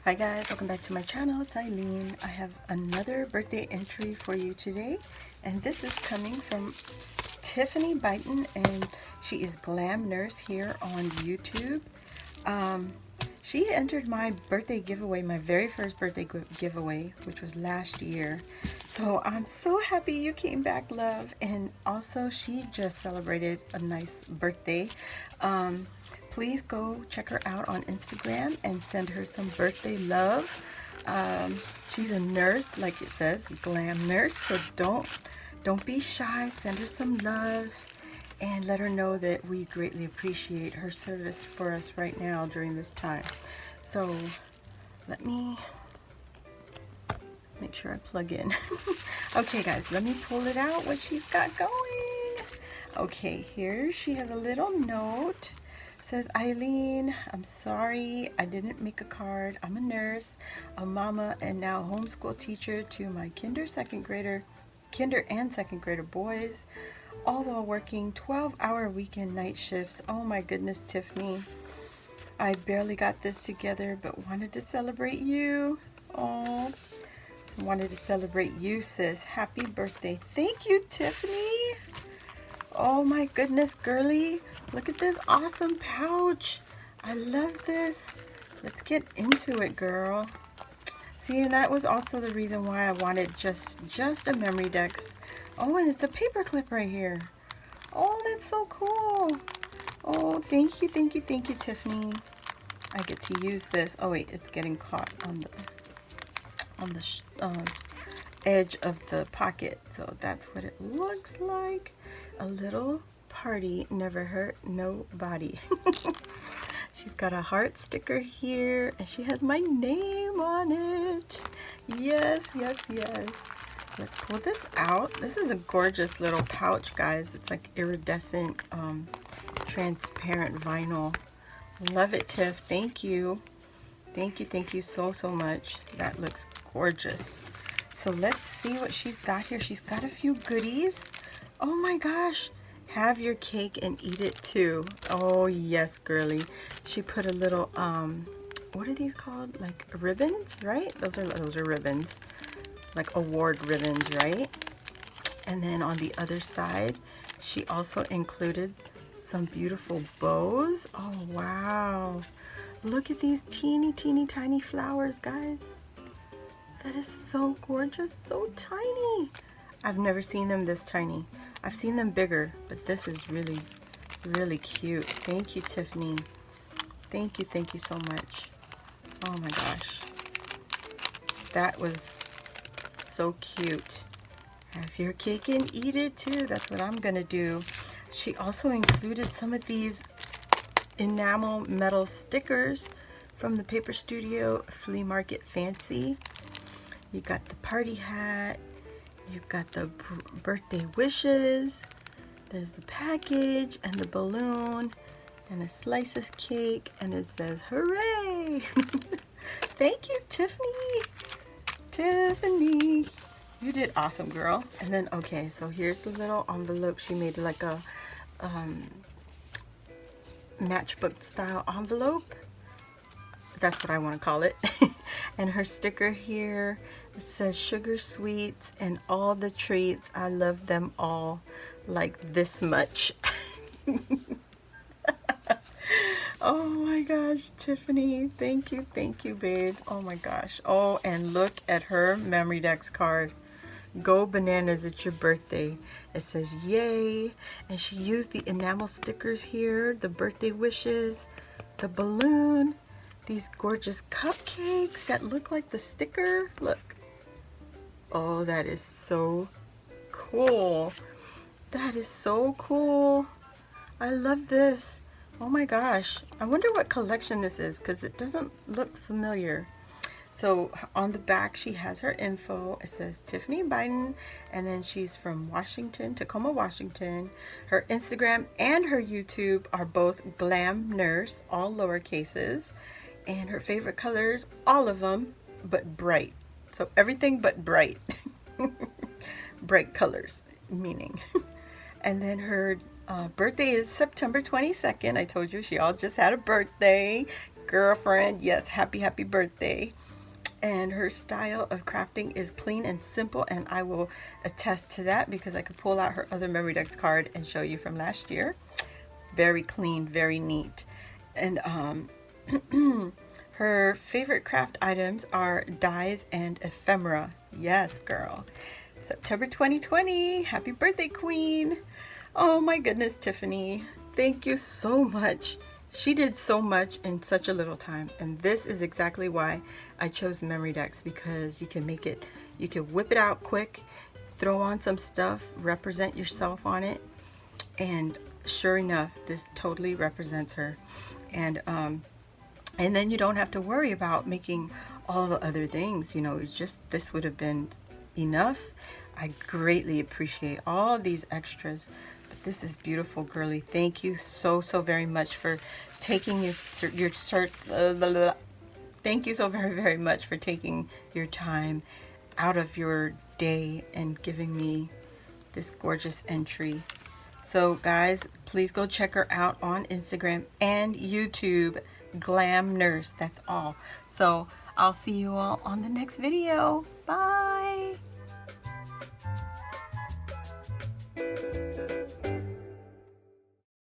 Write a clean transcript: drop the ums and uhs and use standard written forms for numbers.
Hi guys, welcome back to my channel. It's Eileen. I have another birthday entry for you today, and this is coming from Tiffany Byton, and she is Glam Nurse here on YouTube. She entered my birthday giveaway, my very first birthday giveaway, which was last year. So I'm so happy you came back, love. And also, she just celebrated a nice birthday. Please go check her out on Instagram and send her some birthday love. She's a nurse, like it says, Glam Nurse. So don't be shy. Send her some love and let her know that we greatly appreciate her service for us right now during this time. So let me make sure I plug in. Okay guys, let me pull it out, what she's got going. Okay, here she has a little note. It says, Eileen, I'm sorry I didn't make a card. I'm a nurse, a mama, and now homeschool teacher to my kinder and second grader boys, all while working 12-hour weekend night shifts. Oh my goodness, Tiffany. I barely got this together, but wanted to celebrate you. Oh, wanted to celebrate you, sis. Happy birthday. Thank you, Tiffany. Oh my goodness, girly. Look at this awesome pouch. I love this. Let's get into it, girl. See, and that was also the reason why I wanted just a memory dex. Oh, and it's a paper clip right here. Oh, that's so cool. Oh, thank you, Tiffany. I get to use this. Oh wait, it's getting caught on the edge of the pocket. So that's what it looks like. A little party never hurt nobody. She's got a heart sticker here, and she has my name on it. Yes, yes, yes. Let's pull this out. This is a gorgeous little pouch, guys. It's like iridescent, transparent vinyl. Love it, Tiff. Thank you. Thank you so much. That looks gorgeous. So let's see what she's got here. She's got a few goodies. Oh my gosh. Have your cake and eat it too. Oh yes, girly. She put a little, what are these called? Like ribbons, right? Those are ribbons. Like award ribbons, right? And then on the other side, she also included some beautiful bows. Oh wow. Look at these teeny tiny flowers, guys. That is so gorgeous, so tiny. I've never seen them this tiny. I've seen them bigger, but this is really cute. Thank you, Tiffany. Thank you so much. Oh my gosh. That was so cute. Have your cake and eat it too. That's what I'm gonna do. She also included some of these enamel metal stickers from the Paper Studio Flea Market Fancy. You got the party hat. You've got the birthday wishes. There's the package and the balloon and a slice of cake, and it says hooray. Thank you, Tiffany. Tiffany, you did awesome, girl. And then, okay, so here's the little envelope. She made like a matchbook style envelope. That's what I want to call it. And her sticker here, it says sugar sweets and all the treats. I love them all like this much. Oh my gosh, Tiffany, thank you, babe. Oh my gosh. Oh, and look at her memory dex card. Go bananas, it's your birthday. It says yay. And she used the enamel stickers here, the birthday wishes, the balloon, these gorgeous cupcakes that look like the sticker. Look. Oh, that is so cool. That is so cool. I love this. Oh my gosh. I wonder what collection this is, because it doesn't look familiar. So on the back, she has her info. It says Tiffany Byton, and then she's from Washington, Tacoma, Washington. Her Instagram and her YouTube are both Glam Nurse, all lower cases. And her favorite colors, all of them, but bright. So everything but bright. Bright colors, meaning. And then her birthday is September 22nd. I told you she all just had a birthday. girlfriend. Yes, happy birthday. And her style of crafting is clean and simple, and I will attest to that because I could pull out her other Memory Decks card and show you from last year. Very clean, very neat. And her favorite craft items are dies and ephemera. Yes, girl. September 2020. Happy birthday, queen. Oh my goodness, Tiffany. Thank you so much. She did so much in such a little time, and this is exactly why I chose Memory Decks, because you can make it, you can whip it out quick, throw on some stuff, represent yourself on it, and sure enough, this totally represents her. And then you don't have to worry about making all the other things, you know. It's just, this would have been enough. I greatly appreciate all these extras. This is beautiful, girly. Thank you so very much for taking thank you so very much for taking your time out of your day and giving me this gorgeous entry. So guys, please go check her out on Instagram and YouTube, Glam Nurse. That's all. So I'll see you all on the next video. Bye.